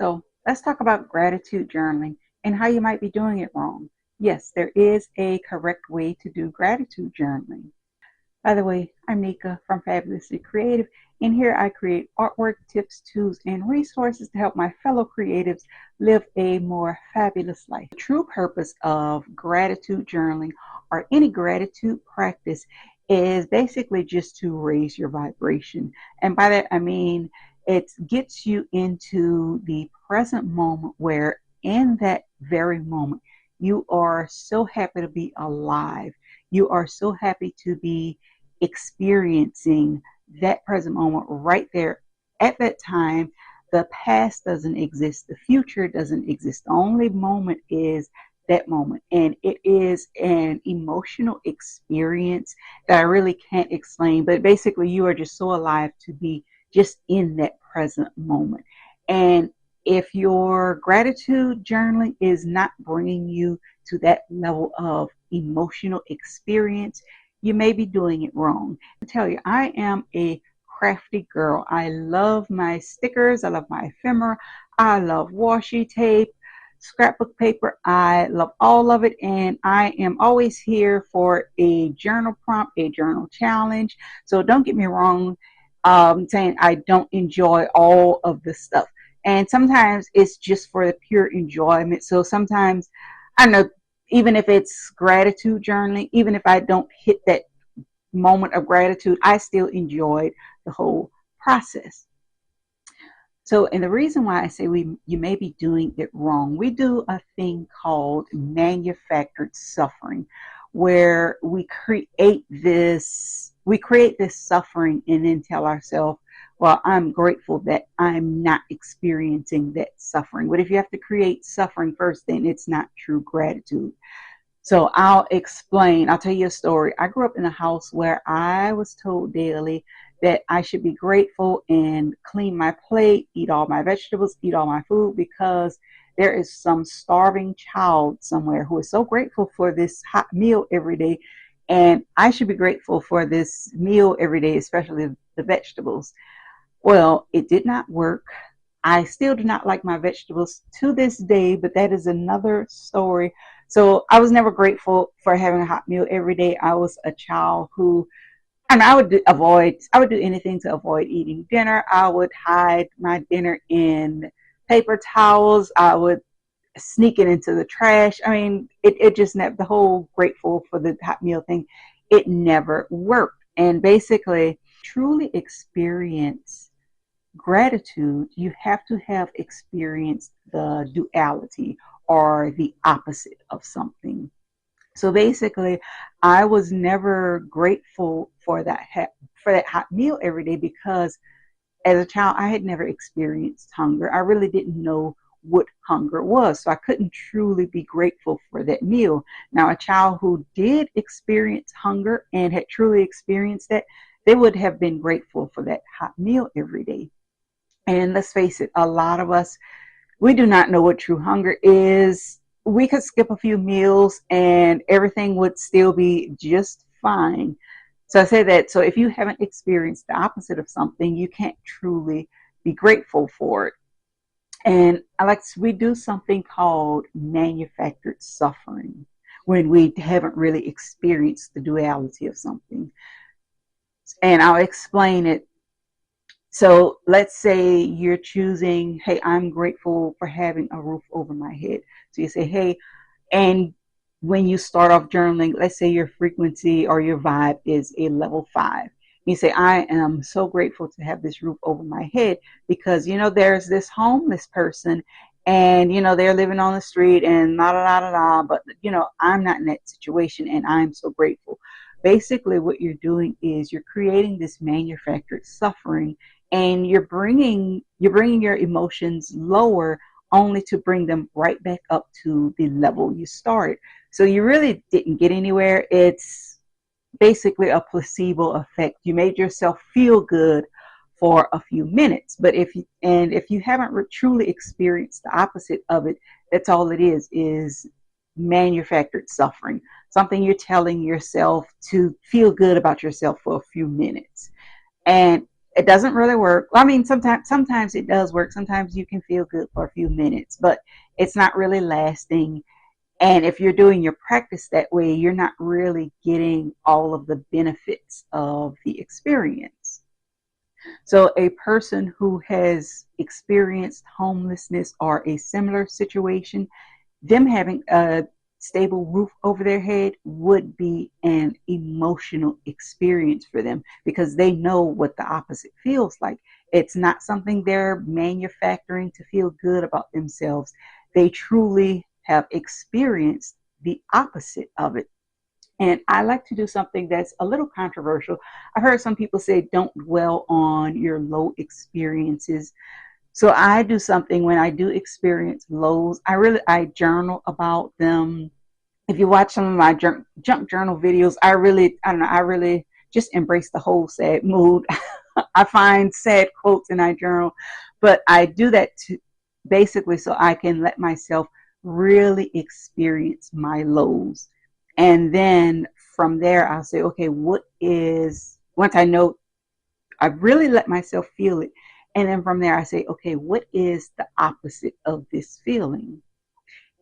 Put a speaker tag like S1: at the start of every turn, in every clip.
S1: So let's talk about gratitude journaling and how you might be doing it wrong. Yes, there is a correct way to do gratitude journaling. By the way, I'm Nika from Fabulously Creative, and here I create artwork, tips, tools, and resources to help my fellow creatives live a more fabulous life. The true purpose of gratitude journaling or any gratitude practice is basically just to raise your vibration. And by that, I mean it gets you into the present moment where in that very moment, you are so happy to be alive. You are so happy to be experiencing that present moment right there at that time. The past doesn't exist, the future doesn't exist. The only moment is that moment, and it is an emotional experience that I really can't explain, but basically you are just so alive to be just in that present moment. And if your gratitude journaling is not bringing you to that level of emotional experience, you may be doing it wrong. I tell you, I am a crafty girl. I love my stickers. I love my ephemera. I love washi tape, scrapbook paper. I love all of it. And I am always here for a journal prompt, a journal challenge. So don't get me wrong, saying I don't enjoy all of this stuff. And sometimes it's just for the pure enjoyment. So sometimes, I know, even if it's gratitude journaling, even if I don't hit that moment of gratitude, I still enjoyed the whole process. So, and the reason why I say you may be doing it wrong, we do a thing called manufactured suffering, where we create this suffering and then tell ourselves, well, I'm grateful that I'm not experiencing that suffering. But if you have to create suffering first, then it's not true gratitude. So I'll explain. I'll tell you a story. I grew up in a house where I was told daily that I should be grateful and clean my plate, eat all my vegetables, eat all my food, because there is some starving child somewhere who is so grateful for this hot meal every day. And I should be grateful for this meal every day, especially the vegetables. Well, it did not work. I still do not like my vegetables to this day, but that is another story. So I was never grateful for having a hot meal every day. I was a child who, and I would do anything to avoid eating dinner. I would hide my dinner in paper towels. I would sneak it into the trash. I mean, it just never, the whole grateful for the hot meal thing, it never worked. And basically, truly experience gratitude, you have to have experienced the duality or the opposite of something. So basically, I was never grateful for for that hot meal every day, because as a child I had never experienced hunger. I really didn't know what hunger was, so I couldn't truly be grateful for that meal. Now, a child who did experience hunger and had truly experienced that, they would have been grateful for that hot meal every day. And let's face it, a lot of us, we do not know what true hunger is. We could skip a few meals and everything would still be just fine. So I say that, so if you haven't experienced the opposite of something, you can't truly be grateful for it. And we do something called manufactured suffering when we haven't really experienced the duality of something. And I'll explain it. So let's say you're choosing, hey, I'm grateful for having a roof over my head. So you say, hey, and when you start off journaling, let's say your frequency or your vibe is a level 5. You say, I am so grateful to have this roof over my head because, there's this homeless person and, they're living on the street and la la la la la, but, I'm not in that situation and I'm so grateful. Basically, what you're doing is you're creating this manufactured suffering, and you're bringing your emotions lower only to bring them right back up to the level you started. So you really didn't get anywhere. It's basically a placebo effect. You made yourself feel good for a few minutes, but if you haven't truly experienced the opposite of it, that's all it is manufactured suffering. Something you're telling yourself to feel good about yourself for a few minutes. And It doesn't really work. I mean, sometimes it does work. Sometimes you can feel good for a few minutes, but it's not really lasting. And if you're doing your practice that way, you're not really getting all of the benefits of the experience. So, a person who has experienced homelessness or a similar situation, them having a stable roof over their head would be an emotional experience for them because they know what the opposite feels like. It's not something they're manufacturing to feel good about themselves. They truly have experienced the opposite of it. And I like to do something that's a little controversial. I've heard some people say don't dwell on your low experiences. So I do something when I do experience lows. I journal about them. If you watch some of my junk journal videos, I don't know, I really just embrace the whole sad mood. I find sad quotes and I journal, but I do that to basically so I can let myself really experience my lows. And then from there, I'll say, okay, once I know I've really let myself feel it. And then from there, I say, okay, what is the opposite of this feeling?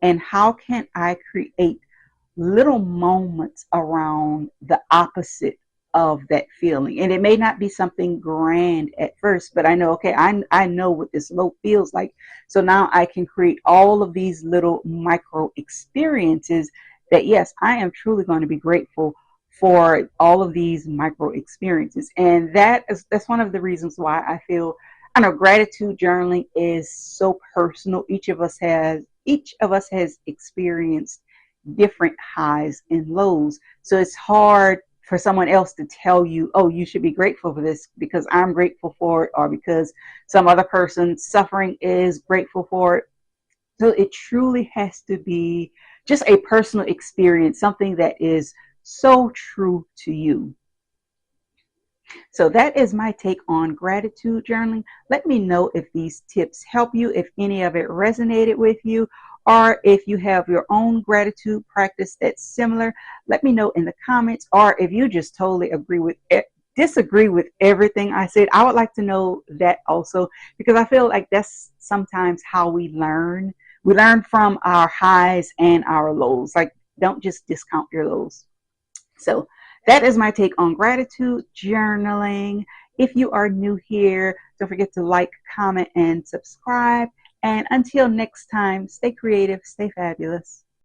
S1: And how can I create little moments around the opposite of that feeling? And it may not be something grand at first, but I know, okay, I know what this low feels like. So now I can create all of these little micro experiences that, yes, I am truly going to be grateful for all of these micro experiences. And that's one of the reasons why I feel I know gratitude journaling is so personal. Each of us has experienced different highs and lows. So it's hard for someone else to tell you, oh, you should be grateful for this because I'm grateful for it, or because some other person suffering is grateful for it. So it truly has to be just a personal experience, something that is so true to you. So that is my take on gratitude journaling. Let me know if these tips help you, if any of it resonated with you, or if you have your own gratitude practice that's similar. Let me know in the comments, or if you just totally disagree with everything I said. I would like to know that also, because I feel like that's sometimes how we learn. We learn from our highs and our lows. Like, don't just discount your lows. So that is my take on gratitude journaling. If you are new here, don't forget to like, comment, and subscribe. And until next time, stay creative, stay fabulous.